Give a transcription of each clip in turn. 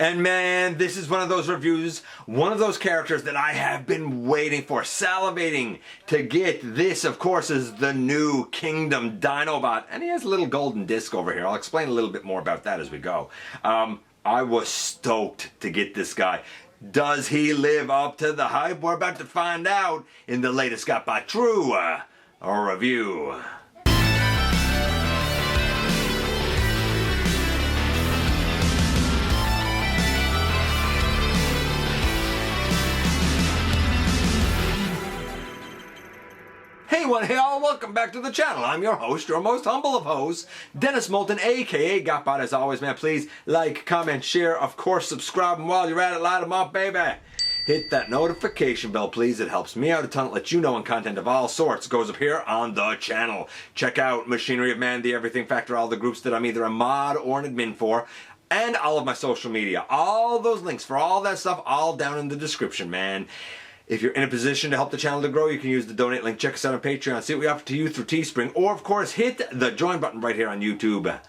And man, this is one of those reviews, one of those characters that I have been waiting for, salivating to get. This, of course, is the new Kingdom Dinobot, and he has a little golden disc over here. I'll explain a little bit more about that as we go. I was stoked to get this guy. Does he live up to the hype? We're about to find out in the latest GotBot True review. Hey one, hey all, welcome back to the channel. I'm your host, your most humble of hosts, Dennis Moulton, aka GotBot. As always, man, please like, comment, share, of course, subscribe, and while you're at it, light them up, baby. Hit that notification bell, please. It helps me out a ton. It lets you know when content of all sorts goes up here on the channel. Check out Machinery of Man, The Everything Factor, all the groups that I'm either a mod or an admin for, and all of my social media. All those links for all that stuff, all down in the description, man. If you're in a position to help the channel to grow, you can use the donate link. Check us out on Patreon. See what we offer to you through Teespring. Or, of course, hit the join button right here on YouTube.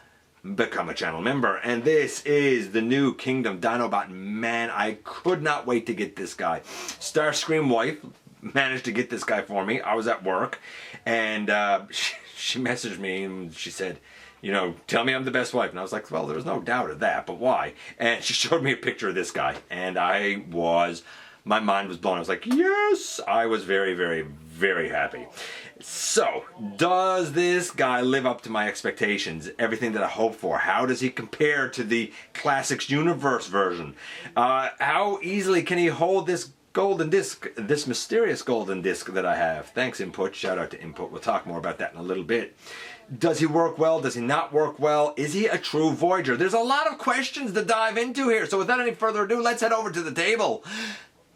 Become a channel member. And this is the new Kingdom Dinobot. Man, I could not wait to get this guy. Starscream wife managed to get this guy for me. I was at work. And she messaged me and she said, you know, tell me I'm the best wife. And I was like, well, there's no doubt of that, but why? And she showed me a picture of this guy. And my mind was blown. I was like, yes! I was very, very, very happy. So, does this guy live up to my expectations? Everything that I hoped for? How does he compare to the Classics Universe version? How easily can he hold this golden disc, this mysterious golden disc that I have? Thanks, Input. Shout out to Input. We'll talk more about that in a little bit. Does he work well? Does he not work well? Is he a true Voyager? There's a lot of questions to dive into here. So without any further ado, let's head over to the table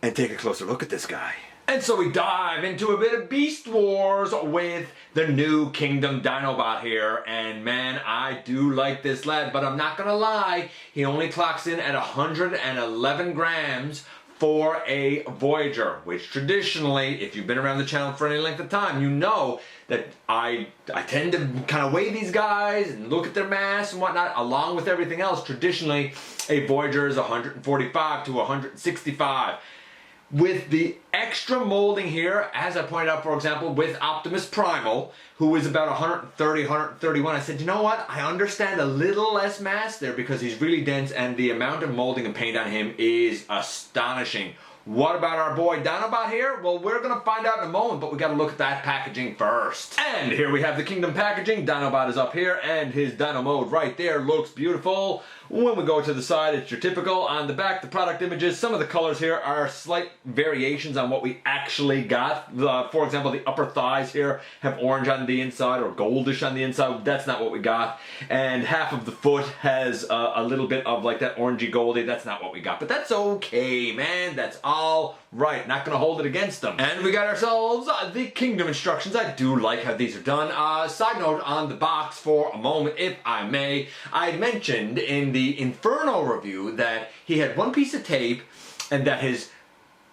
and take a closer look at this guy. And so we dive into a bit of Beast Wars with the new Kingdom Dinobot here. And man, I do like this lad, but I'm not gonna lie, he only clocks in at 111 grams for a Voyager, which traditionally, if you've been around the channel for any length of time, you know that I tend to kind of weigh these guys and look at their mass and whatnot, along with everything else. Traditionally, a Voyager is 145 to 165. With the extra molding here, as I pointed out, for example, with Optimus Primal, who is about 130, 131, I said, you know what? I understand a little less mass there because he's really dense and the amount of molding and paint on him is astonishing. What about our boy Dinobot here? Well, we're going to find out in a moment, but we got to look at that packaging first. And here we have the Kingdom packaging. Dinobot is up here, and his Dino mode right there looks beautiful. When we go to the side, it's your typical. On the back, the product images. Some of the colors here are slight variations on what we actually got. For example, the upper thighs here have orange on the inside or goldish on the inside. That's not what we got. And half of the foot has a little bit of like that orangey goldy. That's not what we got. But that's okay, man. That's all right. Not going to hold it against them. And we got ourselves the Kingdom instructions. I do like how these are done. Side note on the box for a moment, if I may. I mentioned in the Inferno review that he had one piece of tape and that his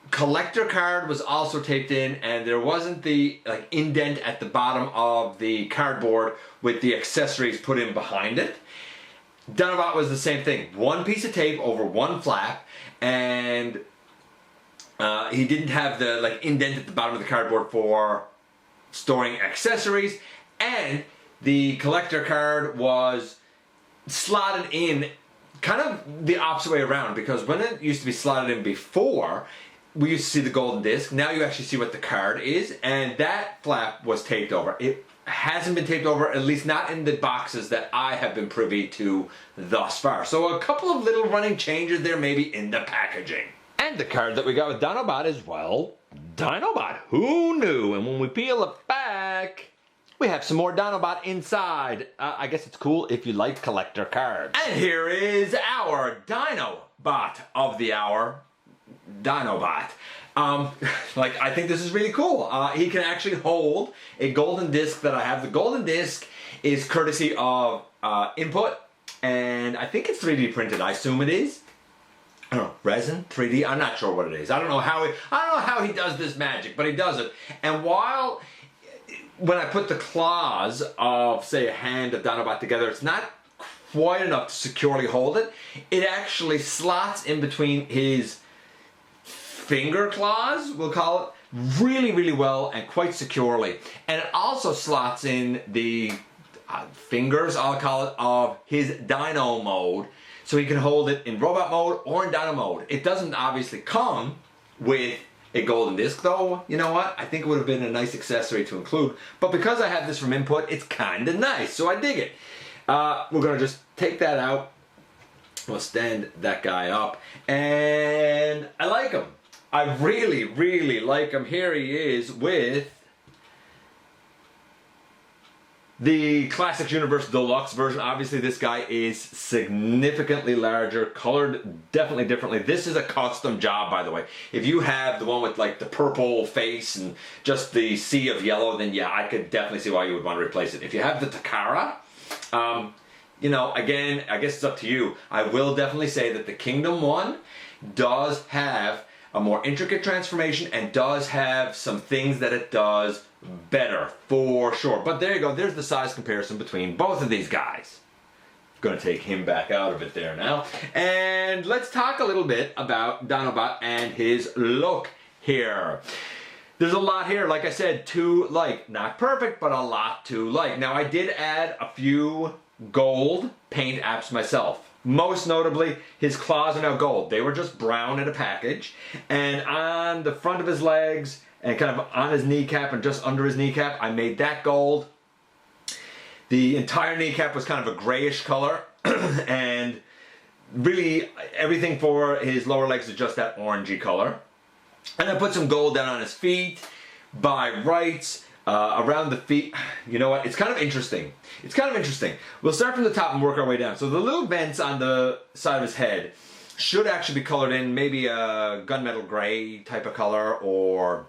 collector card was also taped in, and there wasn't the like indent at the bottom of the cardboard with the accessories put in behind it. Dinobot was the same thing. One piece of tape over one flap, and he didn't have the like indent at the bottom of the cardboard for storing accessories, and the collector card was slotted in kind of the opposite way around, because when it used to be slotted in before, we used to see the golden disc. Now you actually see what the card is, and that flap was taped over. It hasn't been taped over, at least not in the boxes that I have been privy to thus far. So a couple of little running changes there maybe in the packaging. And the card that we got with Dinobot is, well, Dinobot. Who knew? And when we peel it back, we have some more Dinobot inside. I guess it's cool if you like collector cards. And here is our Dinobot of the hour, Dinobot. I think this is really cool. He can actually hold a golden disc that I have. The golden disc is courtesy of Input, and I think it's 3D printed. I assume it is. I don't know, resin, 3D. I'm not sure what it is. I don't know how he does this magic, but he does it. And when I put the claws of, say, a hand of Dinobot together, it's not quite enough to securely hold it. It actually slots in between his finger claws, we'll call it, really, really well and quite securely. And it also slots in the fingers, I'll call it, of his dino mode. So he can hold it in robot mode or in dino mode. It doesn't obviously come with a golden disc though. You know what? I think it would have been a nice accessory to include. But because I have this from Input, it's kind of nice. So I dig it. We're going to just take that out. We'll stand that guy up. And I like him. I really, really like him. Here he is with the Classics Universe Deluxe version. Obviously this guy is significantly larger, colored definitely differently. This is a custom job, by the way. If you have the one with like the purple face and just the sea of yellow, then yeah, I could definitely see why you would want to replace it. If you have the Takara, you know, again, I guess it's up to you. I will definitely say that the Kingdom one does have a more intricate transformation and does have some things that it does better, for sure. But there you go, there's the size comparison between both of these guys. Gonna take him back out of it there now. And let's talk a little bit about Dinobot and his look here. There's a lot here, like I said, to like. Not perfect, but a lot to like. Now I did add a few gold paint apps myself. Most notably, his claws are now gold. They were just brown in a package. And on the front of his legs and kind of on his kneecap and just under his kneecap, I made that gold. The entire kneecap was kind of a grayish color. And really everything for his lower legs is just that orangey color. And I put some gold down on his feet by rights. Around the feet. You know what? It's kind of interesting. It's kind of interesting. We'll start from the top and work our way down. So the little vents on the side of his head should actually be colored in maybe a gunmetal gray type of color or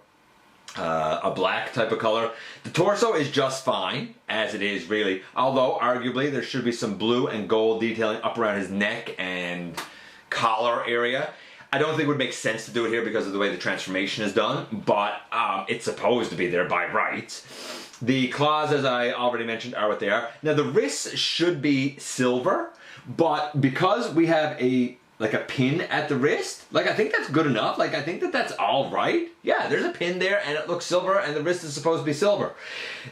a black type of color. The torso is just fine as it is, really. Although arguably there should be some blue and gold detailing up around his neck and collar area. I don't think it would make sense to do it here because of the way the transformation is done, but it's supposed to be there by rights. The claws, as I already mentioned, are what they are. Now the wrists should be silver, but because we have a pin at the wrist, like I think that's good enough. Like I think that that's all right. Yeah, there's a pin there and it looks silver and the wrist is supposed to be silver.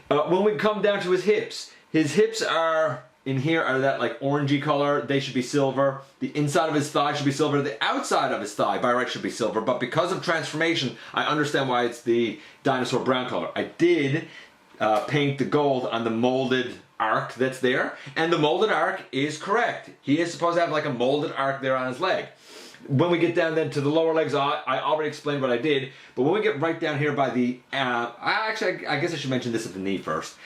When we come down to his hips are in here are that like orangey color. They should be silver. The inside of his thigh should be silver. The outside of his thigh by right should be silver. But because of transformation, I understand why it's the dinosaur brown color. I did paint the gold on the molded arc that's there. And the molded arc is correct. He is supposed to have like a molded arc there on his leg. When we get down then to the lower legs, I already explained what I did. But when we get right down here by the... I guess I should mention this at the knee first.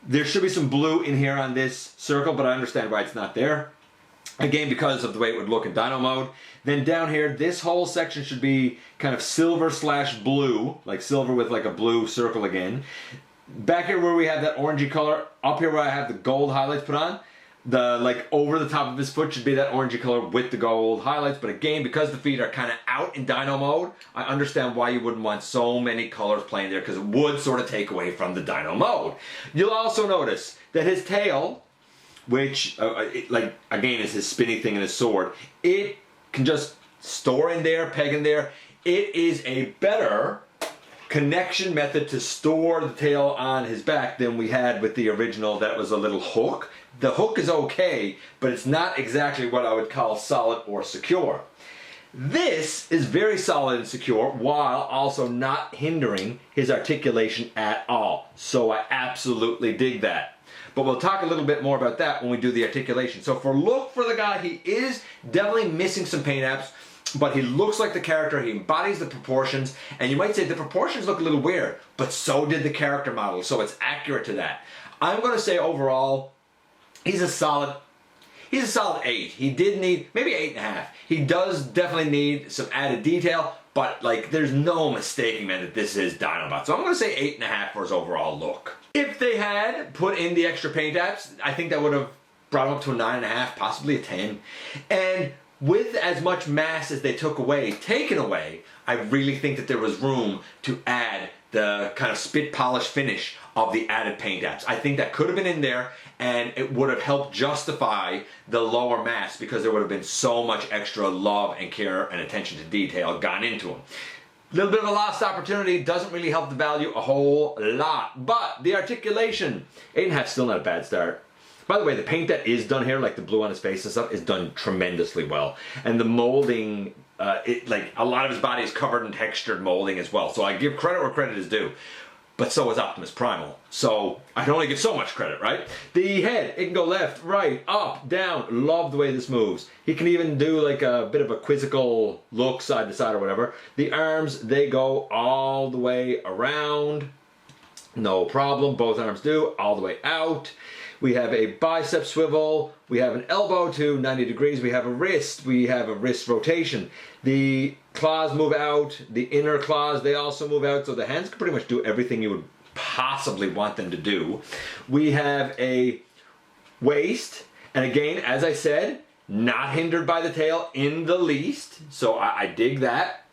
There should be some blue in here on this circle, but I understand why it's not there. Again, because of the way it would look in Dino mode. Then down here, this whole section should be kind of silver slash blue, like silver with like a blue circle again. Back here where we have that orangey color, up here where I have the gold highlights put on, the like over the top of his foot should be that orangey color with the gold highlights. But again, because the feet are kind of out in Dino mode, I understand why you wouldn't want so many colors playing there, because it would sort of take away from the Dino mode. You'll also notice that his tail, which like again is his spinny thing and his sword, it can just store in there, peg in there. It is a better connection method to store the tail on his back than we had with the original that was a little hook. The hook is okay, but it's not exactly what I would call solid or secure. This is very solid and secure while also not hindering his articulation at all. So I absolutely dig that. But we'll talk a little bit more about that when we do the articulation. So for look for the guy, he is definitely missing some paint apps, but he looks like the character, he embodies the proportions, and you might say the proportions look a little weird, but so did the character model, so it's accurate to that. I'm going to say overall, he's a solid 8. He did need, maybe 8.5. He does definitely need some added detail, but like there's no mistaking, man, that this is Dinobot. So I'm going to say 8.5 for his overall look. If they had put in the extra paint apps, I think that would have brought him up to a 9.5, possibly a 10. And with as much mass as they taken away, I really think that there was room to add the kind of spit polish finish of the added paint apps. I think that could have been in there, and it would have helped justify the lower mass because there would have been so much extra love and care and attention to detail gone into them. A little bit of a lost opportunity, doesn't really help the value a whole lot. But the articulation, 8.5, still not a bad start. By the way, the paint that is done here, like the blue on his face and stuff, is done tremendously well. And the molding, like a lot of his body is covered in textured molding as well. So I give credit where credit is due. But so is Optimus Primal. So I can only give so much credit, right? The head, it can go left, right, up, down. Love the way this moves. He can even do like a bit of a quizzical look side to side or whatever. The arms, they go all the way around. No problem, both arms do, all the way out. We have a bicep swivel, we have an elbow to 90 degrees, we have a wrist rotation. The claws move out, the inner claws, they also move out, so the hands can pretty much do everything you would possibly want them to do. We have a waist, and again, as I said, not hindered by the tail in the least, so I dig that.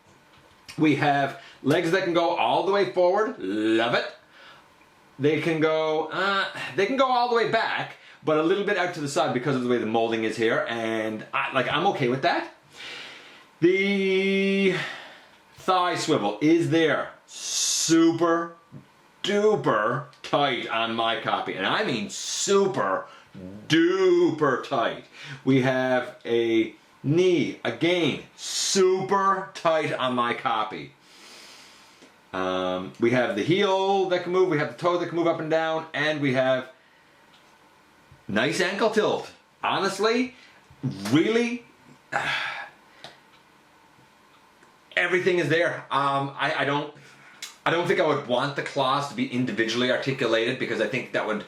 We have legs that can go all the way forward, love it. They can go all the way back, but a little bit out to the side because of the way the molding is here, and I'm okay with that. The thigh swivel is there, super duper tight on my copy, and I mean super duper tight. We have a knee, again, super tight on my copy. We have the heel that can move, we have the toe that can move up and down, and we have nice ankle tilt. Honestly, really, everything is there. I don't think I would want the claws to be individually articulated because I think that would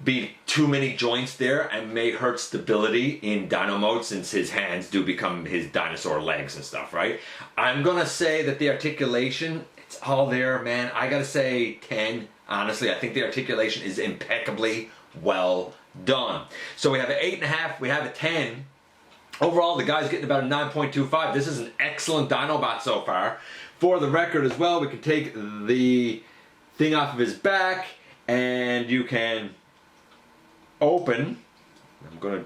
be too many joints there and may hurt stability in dino mode since his hands do become his dinosaur legs and stuff, right? I'm gonna say that the articulation, it's all there, man. I gotta say 10. Honestly, I think the articulation is impeccably well done. So we have an 8.5, we have a 10. Overall, the guy's getting about a 9.25. This is an excellent Dinobot so far. For the record as well, we can take the thing off of his back and you can open. I'm gonna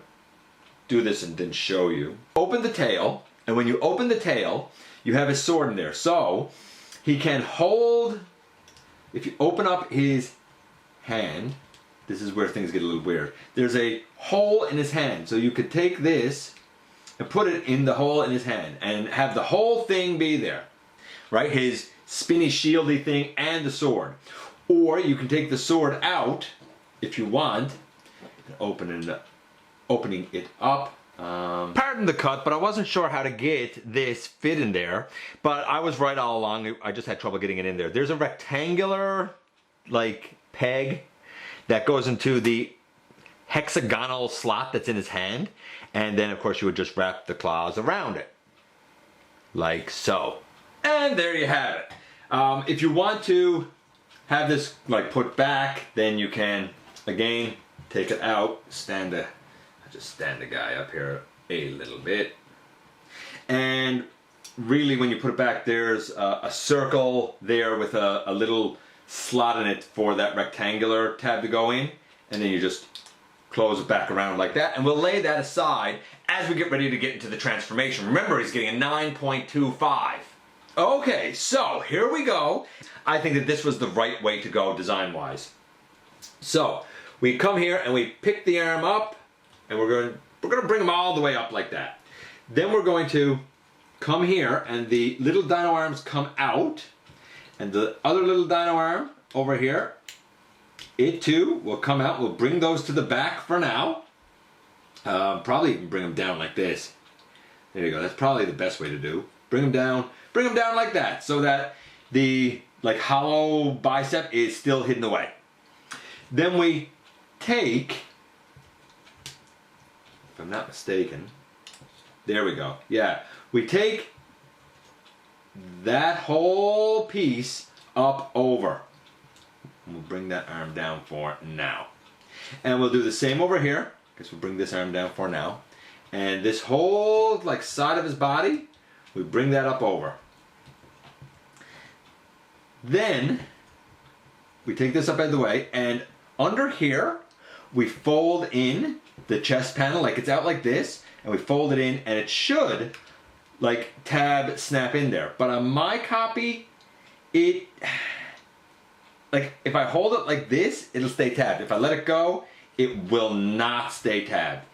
do this and then show you. Open the tail, and when you open the tail, you have his sword in there. So he can hold, if you open up his hand, this is where things get a little weird. There's a hole in his hand, so you could take this and put it in the hole in his hand and have the whole thing be there, right? His spinny shieldy thing and the sword. Or you can take the sword out if you want, opening it up. Pardon the cut, but I wasn't sure how to get this fit in there, but I was right all along. I just had trouble getting it in there. There's a rectangular like peg that goes into the hexagonal slot that's in his hand, and then of course you would just wrap the claws around it like so, and there you have it. If you want to have this like put back, then you can again take it out, just stand the guy up here a little bit, and really when you put it back, there's a circle there with a little slot in it for that rectangular tab to go in, and then you just close it back around like that, and we'll lay that aside as we get ready to get into the transformation. Remember, he's getting a 9.25. Okay, so here we go. I think that this was the right way to go design-wise. So we come here and we pick the arm up, and we're going to bring them all the way up like that. Then we're going to come here, and the little dino arms come out, and the other little dino arm over here, it too will come out. We'll bring those to the back for now. Probably even bring them down like this. There you go. That's probably the best way to do. Bring them down like that, so that the like hollow bicep is still hidden away. Then we take, if I'm not mistaken, there we go. Yeah, we take that whole piece up over. We'll bring that arm down for now. And we'll do the same over here. I guess we'll bring this arm down for now. And this whole like side of his body, we bring that up over. Then we take this up out of the way, and under here we fold in the chest panel, like it's out like this, and we fold it in, and it should like tab snap in there. But on my copy, it, like if I hold it like this, it'll stay tabbed. If I let it go, it will not stay tabbed.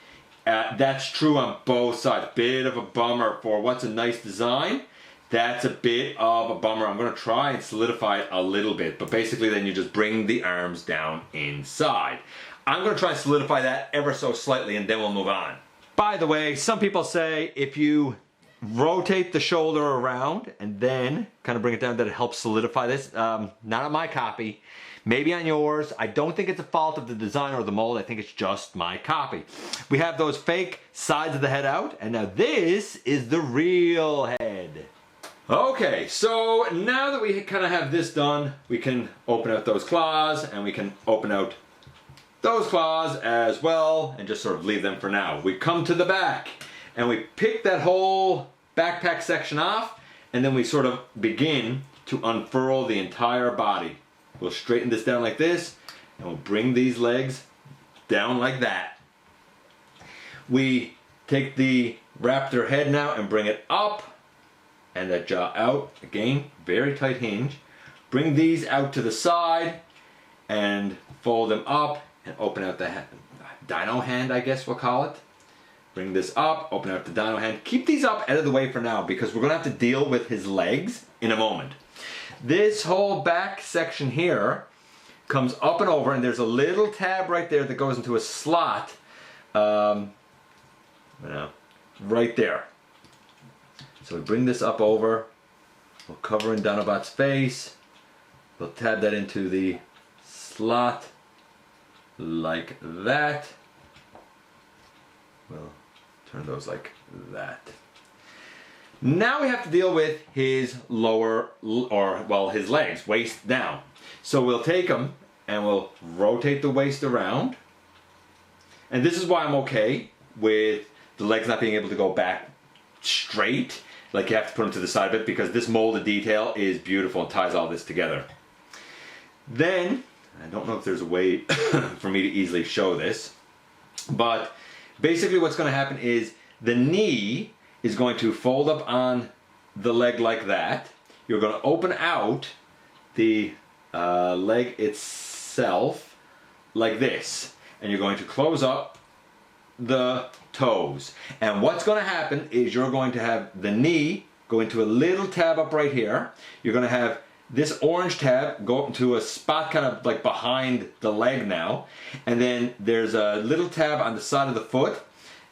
That's true on both sides. Bit of a bummer for what's a nice design. That's a bit of a bummer. I'm going to try and solidify it a little bit, but basically then you just bring the arms down inside. I'm going to try and solidify that ever so slightly, and then we'll move on. By the way, some people say if you rotate the shoulder around and then kind of bring it down, that it helps solidify this. Not on my copy. Maybe on yours. I don't think it's a fault of the design or the mold. I think it's just my copy. We have those fake sides of the head out, and now this is the real head. Okay, so now that we kind of have this done, we can open out those claws, and we can open out those claws as well, and just sort of leave them for now. We come to the back, and we pick that whole backpack section off, and then we sort of begin to unfurl the entire body. We'll straighten this down like this, and we'll bring these legs down like that. We take the raptor head now and bring it up, and that jaw out. Again, very tight hinge. Bring these out to the side, and fold them up, and open out the dino hand, I guess we'll call it. Bring this up, open out the dino hand. Keep these up out of the way for now, because we're going to have to deal with his legs in a moment. This whole back section here comes up and over, and there's a little tab right there that goes into a slot right there. So we bring this up over, we'll cover in Dinobot's face, we'll tab that into the slot like that. We'll turn those like that. Now we have to deal with his lower, or well, his legs, waist down. So we'll take them and we'll rotate the waist around. And this is why I'm okay with the legs not being able to go back straight. Like you have to put them to the side of it, because this molded detail is beautiful and ties all this together. Then, I don't know if there's a way for me to easily show this, but basically what's going to happen is the knee is going to fold up on the leg like that. You're going to open out the leg itself like this, and you're going to close up the toes. And what's going to happen is you're going to have the knee go into a little tab up right here. You're going to have this orange tab go up into a spot kind of like behind the leg now, and then there's a little tab on the side of the foot,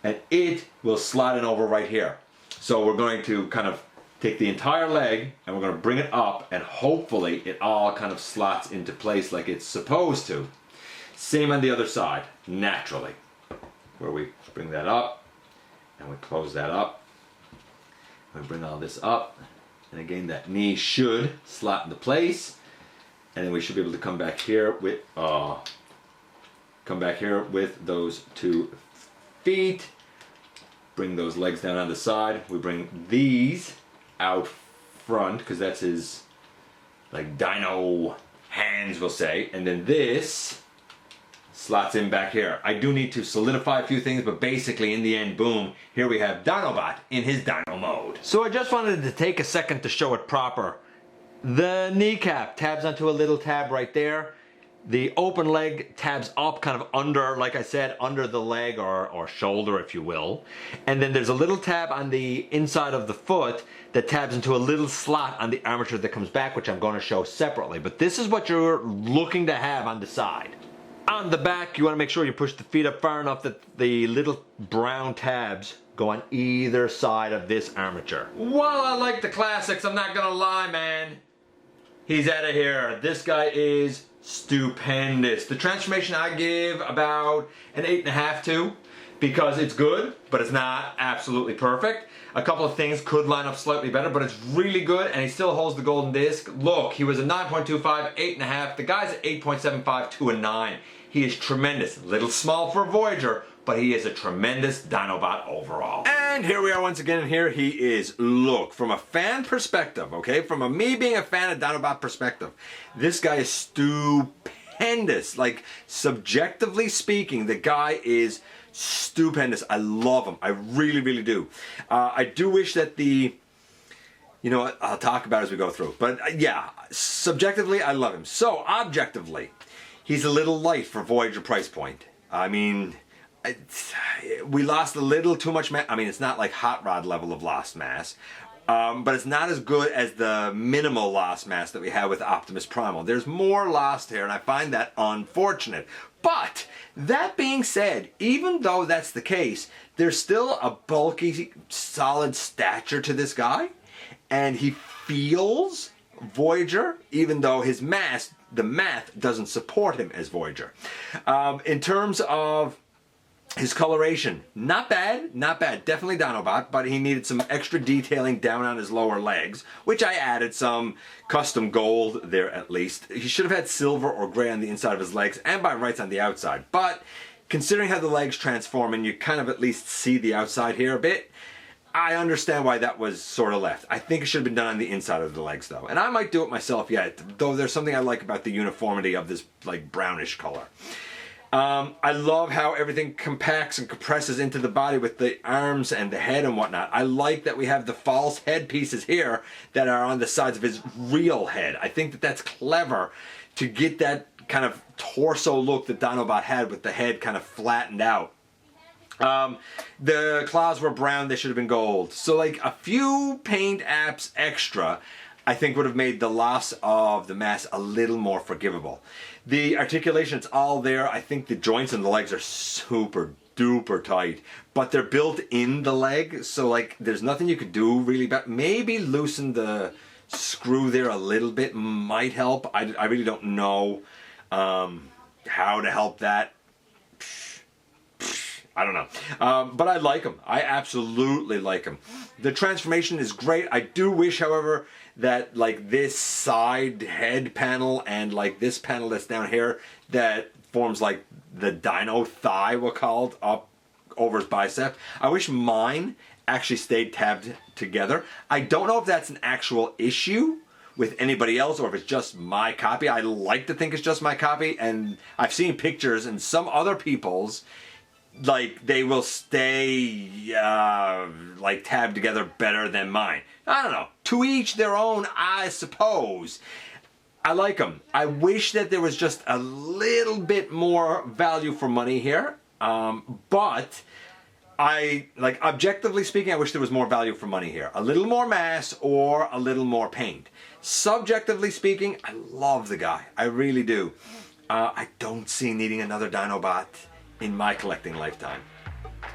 and it will slide in over right here. So we're going to kind of take the entire leg, and we're going to bring it up, and hopefully it all kind of slots into place like it's supposed to. Same on the other side, naturally, where we bring that up and we close that up. We bring all this up, and again that knee should slot into place, and then we should be able to come back here with those 2 feet. Bring those legs down on the side. We bring these out front, because that's his like dino hands, we'll say, and then this slots in back here. I do need to solidify a few things, but basically in the end, boom, here we have Dinobot in his dino mode. So I just wanted to take a second to show it proper. The kneecap tabs onto a little tab right there. The open leg tabs up kind of under, like I said, under the leg or shoulder, if you will. And then there's a little tab on the inside of the foot that tabs into a little slot on the armature that comes back, which I'm going to show separately. But this is what you're looking to have on the side. On the back, you want to make sure you push the feet up far enough that the little brown tabs go on either side of this armature. While I like the classics, I'm not going to lie, man. He's out of here. This guy is stupendous. The transformation I give about an 8.5 to, because it's good, but it's not absolutely perfect. A couple of things could line up slightly better, but it's really good, and he still holds the golden disc. Look, he was a 9.25, 8.5. The guy's at 8.75 to a 9. He is tremendous. A little small for a Voyager, but he is a tremendous Dinobot overall. And And here we are once again, and here he is. Look, from a fan perspective, okay? From me being a fan of Dinobot perspective, this guy is stupendous. Like, subjectively speaking, the guy is stupendous. I love him. I really, really do. I do wish that you know what, I'll talk about it as we go through. But yeah, subjectively, I love him. So, objectively, he's a little light for Voyager price point. I mean, we lost a little too much mass. I mean, it's not like Hot Rod level of lost mass, but it's not as good as the minimal lost mass that we had with Optimus Primal. There's more lost here, and I find that unfortunate. But that being said, even though that's the case, there's still a bulky, solid stature to this guy, and he feels Voyager, even though his mass, the math doesn't support him as Voyager. In terms of his coloration, not bad, not bad. Definitely Dinobot, but he needed some extra detailing down on his lower legs, which I added some custom gold there at least. He should have had silver or gray on the inside of his legs, and by rights on the outside. But considering how the legs transform, and you kind of at least see the outside here a bit, I understand why that was sort of left. I think it should have been done on the inside of the legs though. And I might do it myself yet, though there's something I like about the uniformity of this like brownish color. I love how everything compacts and compresses into the body with the arms and the head and whatnot. I like that we have the false head pieces here that are on the sides of his real head. I think that that's clever to get that kind of torso look that Dinobot had with the head kind of flattened out. The claws were brown, they should have been gold. So like a few paint apps extra, I think would have made the loss of the mass a little more forgivable. The articulation, it's all there. I think the joints in the legs are super duper tight, but they're built in the leg, so like there's nothing you could do really bad. Maybe loosen the screw there a little bit might help. I really don't know how to help that. I don't know. But I like him. I absolutely like him. The transformation is great. I do wish, however, that like this side head panel and like this panel that's down here that forms like the dino thigh, we'll call it, up over his bicep. I wish mine actually stayed tabbed together. I don't know if that's an actual issue with anybody else or if it's just my copy. I like to think it's just my copy, and I've seen pictures and some other people's, like they will stay like tabbed together better than mine. I don't know. To each their own, I suppose. I like them. I wish that there was just a little bit more value for money here. But I, like, objectively speaking, I wish there was more value for money here. A little more mass or a little more paint. Subjectively speaking, I love the guy. I really do. I don't see needing another Dinobot in my collecting lifetime.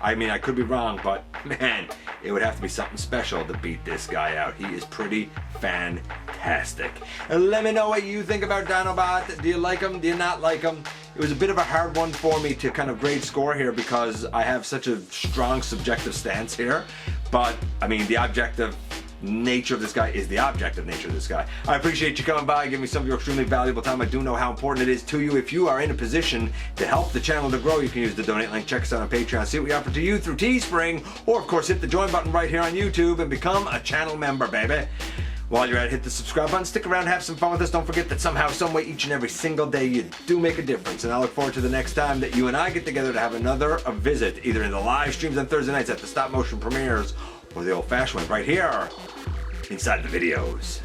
I mean, I could be wrong, but man, it would have to be something special to beat this guy out. He is pretty fantastic. Let me know what you think about Dinobot. Do you like him? Do you not like him? It was a bit of a hard one for me to kind of grade score here because I have such a strong subjective stance here. But, I mean, the objective nature of this guy is the objective nature of this guy. I appreciate you coming by, giving me some of your extremely valuable time. I do know how important it is to you. If you are in a position to help the channel to grow, you can use the donate link. Check us out on Patreon. See what we offer to you through Teespring, or of course hit the join button right here on YouTube and become a channel member, baby. While you're at it, hit the subscribe button, stick around, have some fun with us. Don't forget that somehow, someway, each and every single day, you do make a difference. And I look forward to the next time that you and I get together to have another visit, either in the live streams on Thursday nights at the stop motion premieres, or the old-fashioned one right here inside the videos.